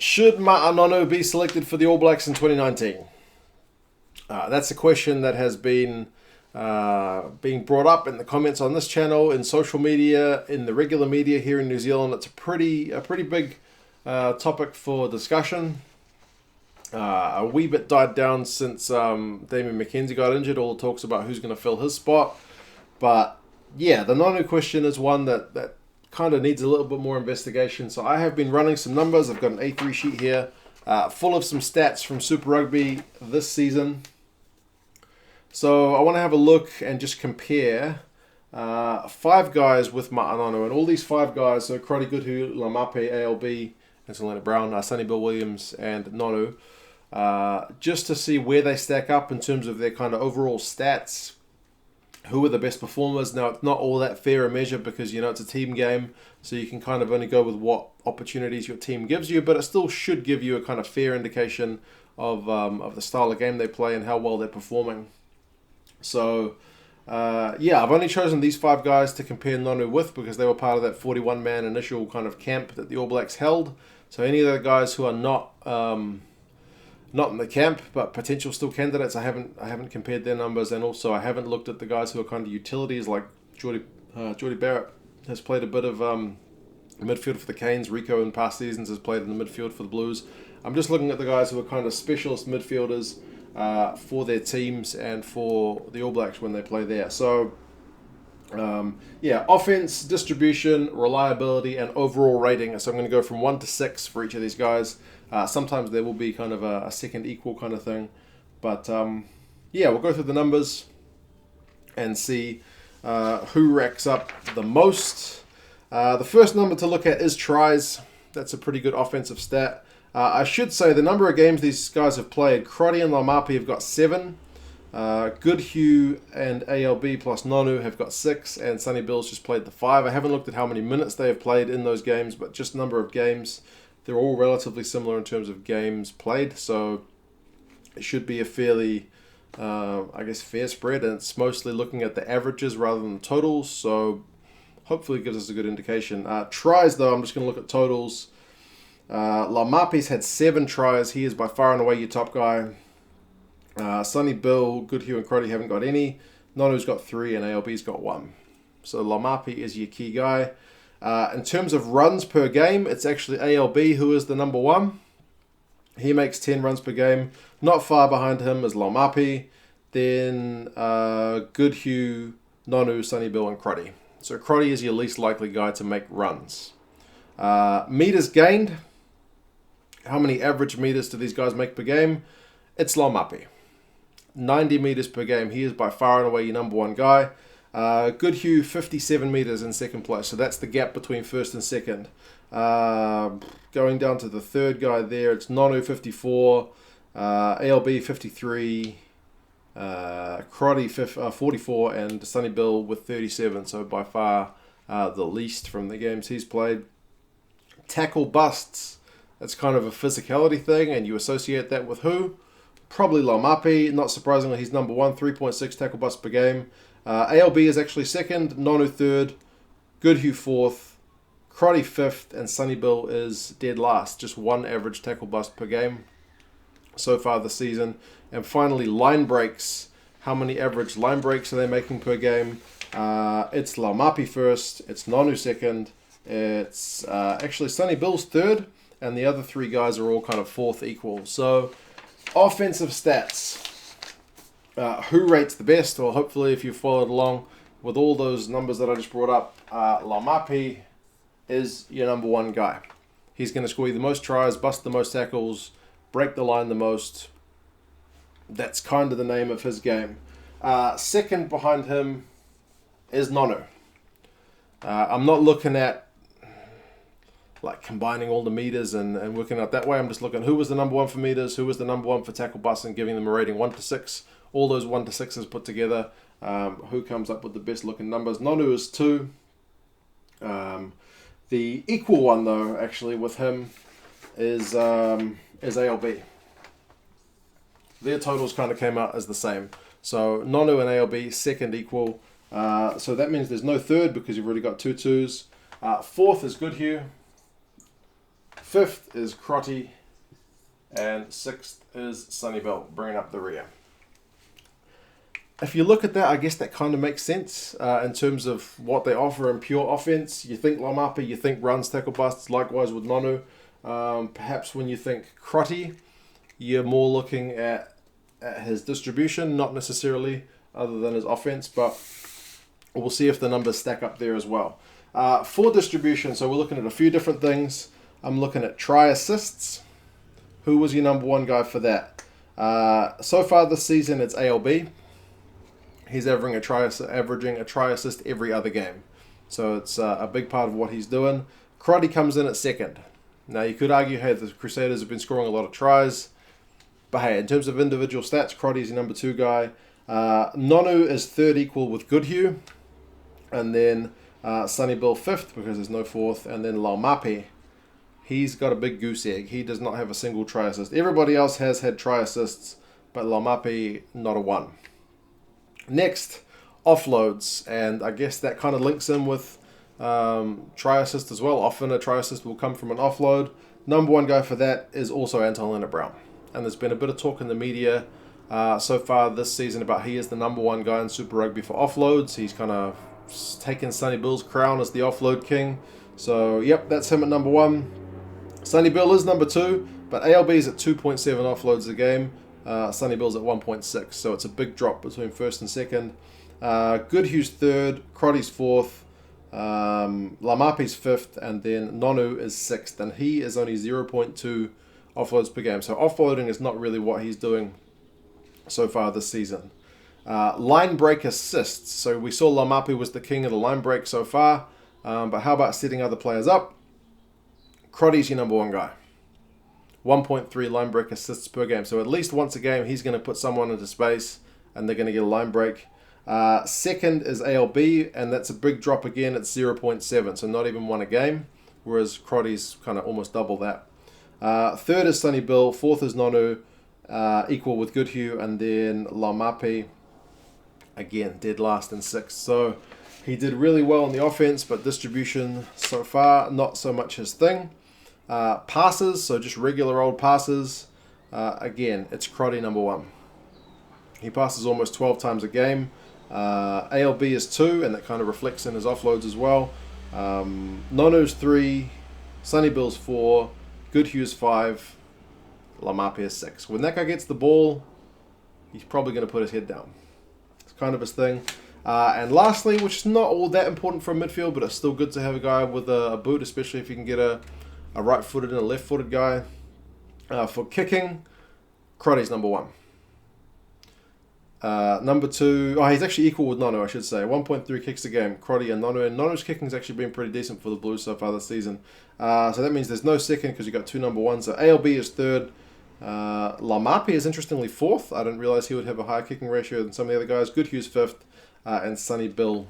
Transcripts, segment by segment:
Should Ma'a Nonu be selected for the All Blacks in 2019? That's a question that has been being brought up in the comments on this channel, in social media, in the regular media here in New Zealand. It's a pretty big topic for discussion. A wee bit died down since Damien McKenzie got injured. All the talks about who's going to fill his spot. But yeah, the Nonu question is one that kind of needs a little bit more investigation. So I have been running some numbers. I've got an A3 sheet here full of some stats from Super Rugby this season. So I want to have a look and just compare 5 guys with Ma'a Nonu. And all these 5 guys, so Crotty Goodhue, Laumape, ALB, and so lienert-brown, sonny-bill Williams, and Nonu, just to see where they stack up in terms of their kind of overall stats. Who are the best performers? Now, it's not all that fair a measure because, it's a team game, so you can kind of only go with what opportunities your team gives you, but it still should give you a kind of fair indication of the style of game they play and how well they're performing. So, I've only chosen these 5 guys to compare Nonu with because they were part of that 41-man initial kind of camp that the All Blacks held. So any of the guys who are not in the camp, but potential still candidates, I haven't compared their numbers, and also I haven't looked at the guys who are kind of utilities, like Geordie Barrett has played a bit of midfield for the Canes. Rico in past seasons has played in the midfield for the Blues. I'm just looking at the guys who are kind of specialist midfielders for their teams and for the All Blacks when they play there. So offense, distribution, reliability, and overall rating. So I'm going to go from 1 to 6 for each of these guys. Sometimes there will be kind of a second equal kind of thing. But we'll go through the numbers and see who racks up the most. The first number to look at is tries. That's a pretty good offensive stat. I should say the number of games these guys have played. Crotty and Laumape have got 7. Goodhue and ALB plus Nonu have got 6, and sonny-bill's just played the 5. I haven't looked at how many minutes they have played in those games, but just number of games. They're all relatively similar in terms of games played, so it should be a fairly, fair spread, and it's mostly looking at the averages rather than the totals, so hopefully it gives us a good indication. Tries, though, I'm just going to look at totals. Laumape's had 7 tries. He is by far and away your top guy. sonny-bill, Goodhue, and Crotty haven't got any. Nonu's got 3, and ALB's got 1. So Laumape is your key guy. In terms of runs per game, it's actually ALB who is the number 1. He makes 10 runs per game. Not far behind him is Laumape. Then Goodhue, Nonu, sonny-bill, and Crotty. So Crotty is your least likely guy to make runs. Meters gained. How many average meters do these guys make per game? It's Laumape. 90 meters per game. He is by far and away your number 1 guy. Goodhue, 57 meters in second place. So that's the gap between first and second. Going down to the third guy there, it's Nonu, 54. ALB, 53. Crotty, 44. And sonny-bill with 37. So by far the least from the games he's played. Tackle busts. That's kind of a physicality thing, and you associate that with who? Probably Laumape. Not surprisingly, he's number 1, 3.6 tackle busts per game. ALB is actually second, Nonu third, Goodhue 4th, Crotty 5th, and sonny-bill is dead last. Just 1 average tackle bust per game so far this season. And finally, line breaks. How many average line breaks are they making per game? It's Laumape first, it's Nonu second, it's actually sonny-bill's third, and the other 3 guys are all kind of 4th equal. So, offensive stats. Who rates the best? Well, hopefully if you followed along with all those numbers that I just brought up, Laumape is your number 1 guy. He's going to score you the most tries, bust the most tackles, break the line the most. That's kind of the name of his game. Second behind him is Nonu. I'm not looking at combining all the meters and working out that way. I'm just looking who was the number 1 for meters, who was the number 1 for tackle bust, and giving them a rating 1 to 6. All those 1 to 6s put together, who comes up with the best looking numbers? Nonu is 2. The equal one, though, actually, with him is ALB. Their totals kind of came out as the same. So Nonu and ALB, second equal. So that means there's no third because you've already got 2 2s. Fourth is Goodhue. 5th is Crotty, and 6th is sonny-bill, bringing up the rear. If you look at that, I guess that kind of makes sense in terms of what they offer in pure offense. You think Laumape, you think runs, tackle busts, likewise with Nonu. Perhaps when you think Crotty, you're more looking at his distribution, not necessarily other than his offense, but we'll see if the numbers stack up there as well. For distribution, so we're looking at a few different things. I'm looking at try assists. Who was your number one guy for that? So far this season, it's ALB. He's averaging a try assist every other game. So it's a big part of what he's doing. Crotty comes in at 2nd. Now, you could argue, hey, the Crusaders have been scoring a lot of tries. But hey, in terms of individual stats, Crotty's your number 2 guy. Nonu is 3rd equal with Goodhue. And then sonny-bill 5th because there's no 4th. And then Laumape, he's got a big goose egg. He does not have a single try assist. Everybody else has had try assists, but Laumape, not a 1. Next, offloads, and I guess that kind of links in with try assist as well. Often a try assist will come from an offload. Number 1 guy for that is also Anton Lienert-Brown, and there's been a bit of talk in the media so far this season about he is the number 1 guy in Super Rugby for offloads. He's kind of taken sonny-bill's crown as the offload king. So yep, that's him at number 1. sonny-bill is number 2, but ALB is at 2.7 offloads a game. sonny-bill's at 1.6, so it's a big drop between 1st and 2nd. Goodhue's 3rd, Crotty's 4th, Laumape's 5th, and then Nonu is 6th, and he is only 0.2 offloads per game. So offloading is not really what he's doing so far this season. Line break assists. So we saw Laumape was the king of the line break so far, but how about setting other players up? Crotty's your number 1 guy. 1.3 line break assists per game. So at least once a game, he's going to put someone into space and they're going to get a line break. 2nd is ALB, and that's a big drop again. It's 0.7, so not even 1 a game, whereas Crotty's kind of almost double that. 3rd is sonny-bill. 4th is Nonu, equal with Goodhue, and then Laumape, again, dead last in 6th. So he did really well in the offense, but distribution so far, not so much his thing. Passes, so just regular old passes. Again, it's Crotty number 1. He passes almost 12 times a game. ALB is 2, and that kind of reflects in his offloads as well. Nonu's 3, sonny-bill's 4, Goodhue's 5, Laumape is 6. When that guy gets the ball, he's probably going to put his head down. It's kind of his thing. And lastly, which is not all that important for a midfield, but it's still good to have a guy with a boot, especially if you can get a right-footed and a left-footed guy. For kicking, Crotty's number 1. Number 2, he's actually equal with Nonu, I should say. 1.3 kicks a game, Crotty and Nonu. And Nonu's kicking's actually been pretty decent for the Blues so far this season. So that means there's no 2nd because you've got 2 number 1s. So ALB is 3rd. Laumape is interestingly 4th. I didn't realize he would have a higher kicking ratio than some of the other guys. Goodhue's 5th. And sonny-bill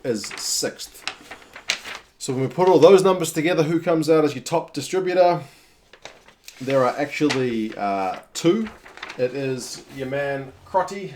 is 6th. So when we put all those numbers together, who comes out as your top distributor? There are actually 2. It is your man Crotty,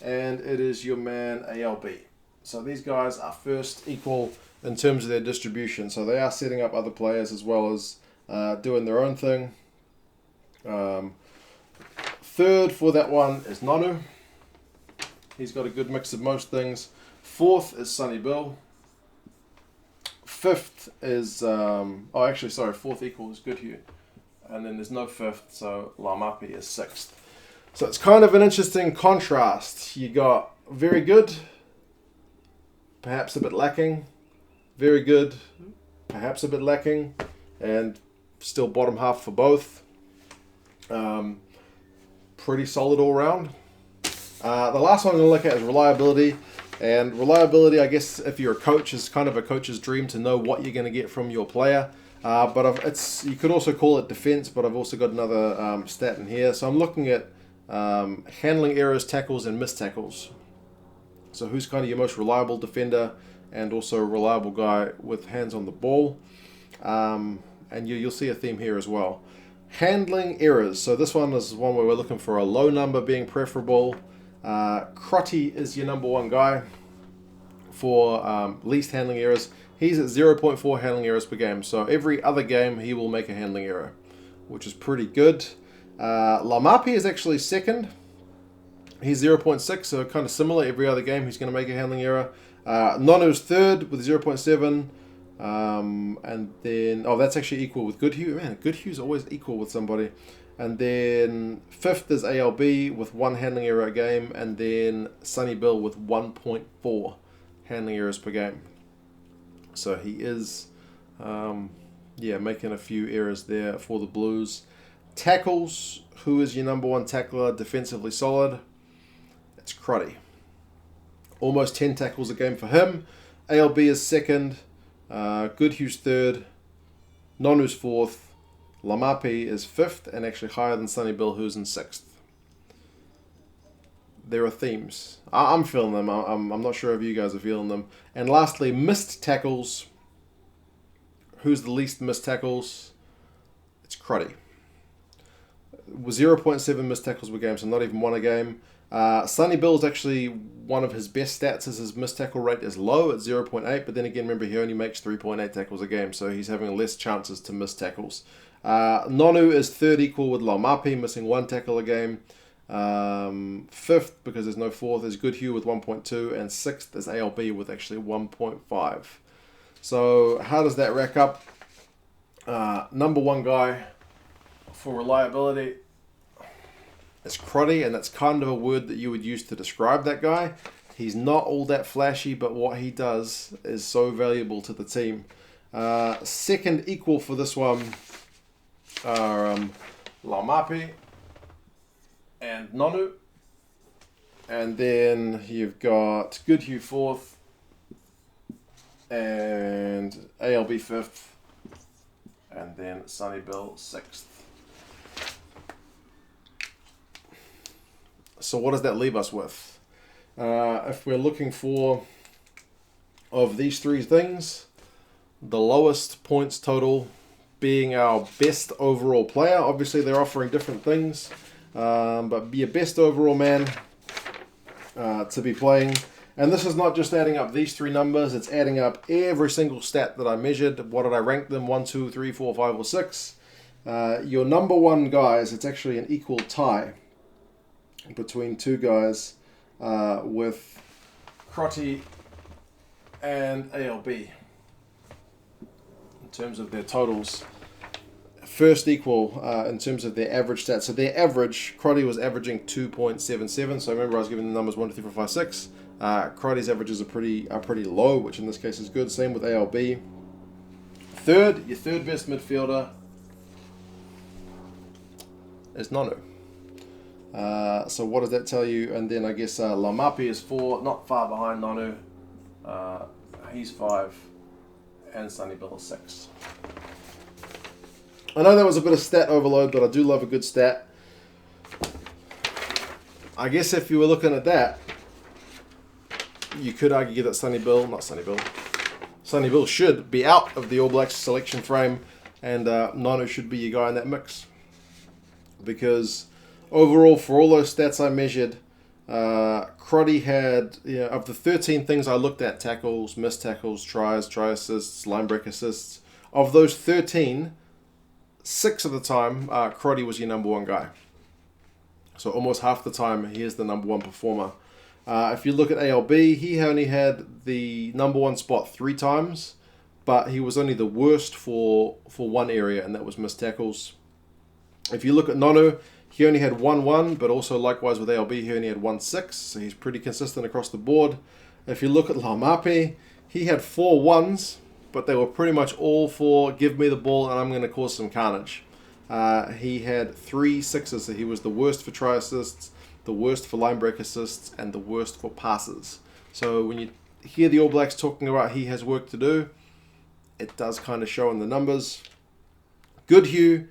and it is your man ALB. So these guys are first equal in terms of their distribution. So they are setting up other players as well as doing their own thing. 3rd for that one is Nonu. He's got a good mix of most things. 4th is sonny-bill. 5th is, 4th equal is Goodhue. And then there's no 5th, so Laumape is 6th. So it's kind of an interesting contrast. You got very good, perhaps a bit lacking, very good, perhaps a bit lacking, and still bottom half for both. Pretty solid all round. The last one I'm going to look at is reliability. And reliability, I guess, if you're a coach, is kind of a coach's dream to know what you're going to get from your player. But you could also call it defense, but I've also got another stat in here. So I'm looking at handling errors, tackles, and missed tackles. So who's kind of your most reliable defender and also a reliable guy with hands on the ball. And you'll see a theme here as well. Handling errors. So this one is one where we're looking for a low number being preferable. Crotty is your number 1 guy for least handling errors. He's at 0.4 handling errors per game. So every other game he will make a handling error, which is pretty good. Laumape is actually second. He's 0.6, so kind of similar. Every other game he's going to make a handling error. Nonu's third with 0.7. And then, oh, that's actually equal with Goodhue. Man, Goodhue's always equal with somebody. And then fifth is ALB with 1 handling error a game. And then sonny-bill with 1.4 handling errors per game. So he is, making a few errors there for the Blues. Tackles, who is your number 1 tackler, defensively solid? It's Crotty. Almost 10 tackles a game for him. ALB is second. Goodhue's third. Nonu's fourth. Laumape is fifth, and actually higher than sonny-bill, who's in sixth. There are themes. I'm feeling them. I'm not sure if you guys are feeling them. And lastly, missed tackles. Who's the least missed tackles? It's Crotty. With 0.7 missed tackles per game, so not even 1 a game. sonny-bill is actually one of his best stats, as his missed tackle rate is low at 0.8, but then again, remember, he only makes 3.8 tackles a game, so he's having less chances to miss tackles. Nonu is third, equal with Laumape, missing 1 tackle a game. Fifth, because there's no fourth, is Goodhue with 1.2, and sixth is ALB with actually 1.5. So how does that rack up? Number 1 guy for reliability is Crotty, and that's kind of a word that you would use to describe that guy. He's not all that flashy, but what he does is so valuable to the team. Second equal for this one are Laumape and Nonu. And then you've got Goodhue fourth and ALB fifth, and then sonny-bill sixth. So what does that leave us with? If we're looking for, of these 3 things, the lowest points total being our best overall player. Obviously, they're offering different things, but be a best overall man to be playing. And this is not just adding up these 3 numbers, it's adding up every single stat that I measured. What did I rank them? 1, 2, 3, 4, 5, or 6. Your number 1 guys, it's actually an equal tie between 2 guys with Crotty and ALB in terms of their totals. First equal in terms of their average stats. So their average, Crotty was averaging 2.77. So remember, I was giving the numbers 1, 2, 3, 4, 5, 6. Crotty's averages are pretty low, which in this case is good. Same with ALB. Third, your third best midfielder is Nonu. So what does that tell you? And then I guess Laumape is 4, not far behind Nonu. He's 5, and sonny-bill is 6. I know that was a bit of stat overload, but I do love a good stat. I guess if you were looking at that, you could argue that sonny-bill should be out of the All Blacks selection frame, and Nonu should be your guy in that mix. Because overall, for all those stats I measured, Crotty had, of the 13 things I looked at, tackles, missed tackles, tries, try assists, line break assists, of those 13, 6 of the time, Crotty was your number 1 guy. So almost half the time, he is the number 1 performer. If you look at ALB, he only had the number 1 spot 3 times, but he was only the worst for 1 area, and that was missed tackles. If you look at Nonu, he only had 1-1, but also likewise with ALB, he only had 1-6, so he's pretty consistent across the board. If you look at Laumape, he had 4 1s, but they were pretty much all for give me the ball and I'm going to cause some carnage. He had 3 6s, so he was the worst for try assists, the worst for line break assists, and the worst for passes. So when you hear the All Blacks talking about he has work to do, it does kind of show in the numbers. Goodhue,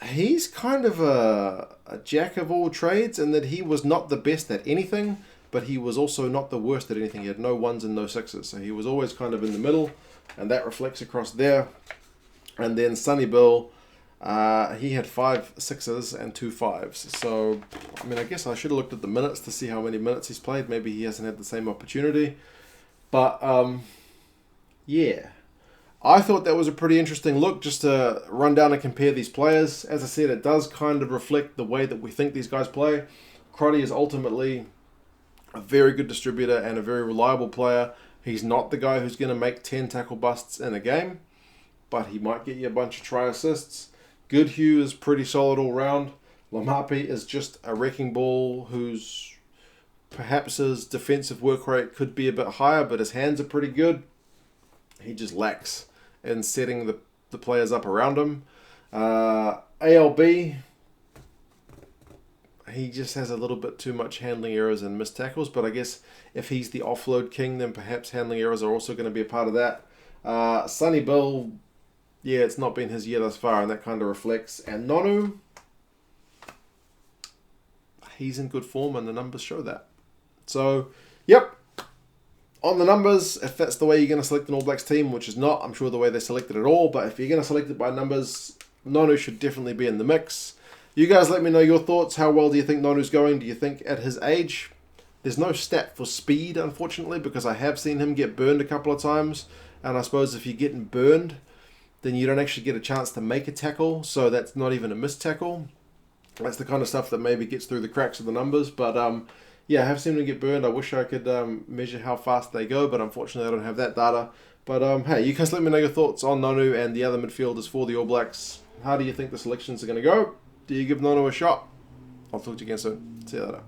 he's kind of a jack of all trades in that he was not the best at anything, but he was also not the worst at anything. He had no 1s and no 6s, so he was always kind of in the middle, and that reflects across there. And then sonny-bill, he had 5 6s and 2 5s. So, I mean, I guess I should have looked at the minutes to see how many minutes he's played. Maybe he hasn't had the same opportunity. But Yeah. I thought that was a pretty interesting look just to run down and compare these players. As I said, it does kind of reflect the way that we think these guys play. Crotty is ultimately a very good distributor and a very reliable player. He's not the guy who's going to make 10 tackle busts in a game, but he might get you a bunch of try assists. Goodhue is pretty solid all round. Lamapi is just a wrecking ball whose perhaps his defensive work rate could be a bit higher, but his hands are pretty good. He just lacks in setting the players up around him. ALB, he just has a little bit too much handling errors and missed tackles, but I guess if he's the offload king, then perhaps handling errors are also going to be a part of that. sonny-bill, yeah, it's not been his year thus far, and that kind of reflects. And Nonu, he's in good form, and the numbers show that. So, yep. On the numbers, if that's the way you're going to select an All Blacks team, which is not, I'm sure, the way they selected it all, but if you're going to select it by numbers, Nonu should definitely be in the mix. You guys let me know your thoughts. How well do you think Nonu's going? Do you think at his age? There's no stat for speed, unfortunately, because I have seen him get burned a couple of times, and I suppose if you're getting burned, then you don't actually get a chance to make a tackle, so that's not even a missed tackle. That's the kind of stuff that maybe gets through the cracks of the numbers, but yeah, I have seen them get burned. I wish I could measure how fast they go, but unfortunately I don't have that data. But hey, you guys let me know your thoughts on Nonu and the other midfielders for the All Blacks. How do you think the selections are going to go? Do you give Nonu a shot? I'll talk to you again soon. See you later.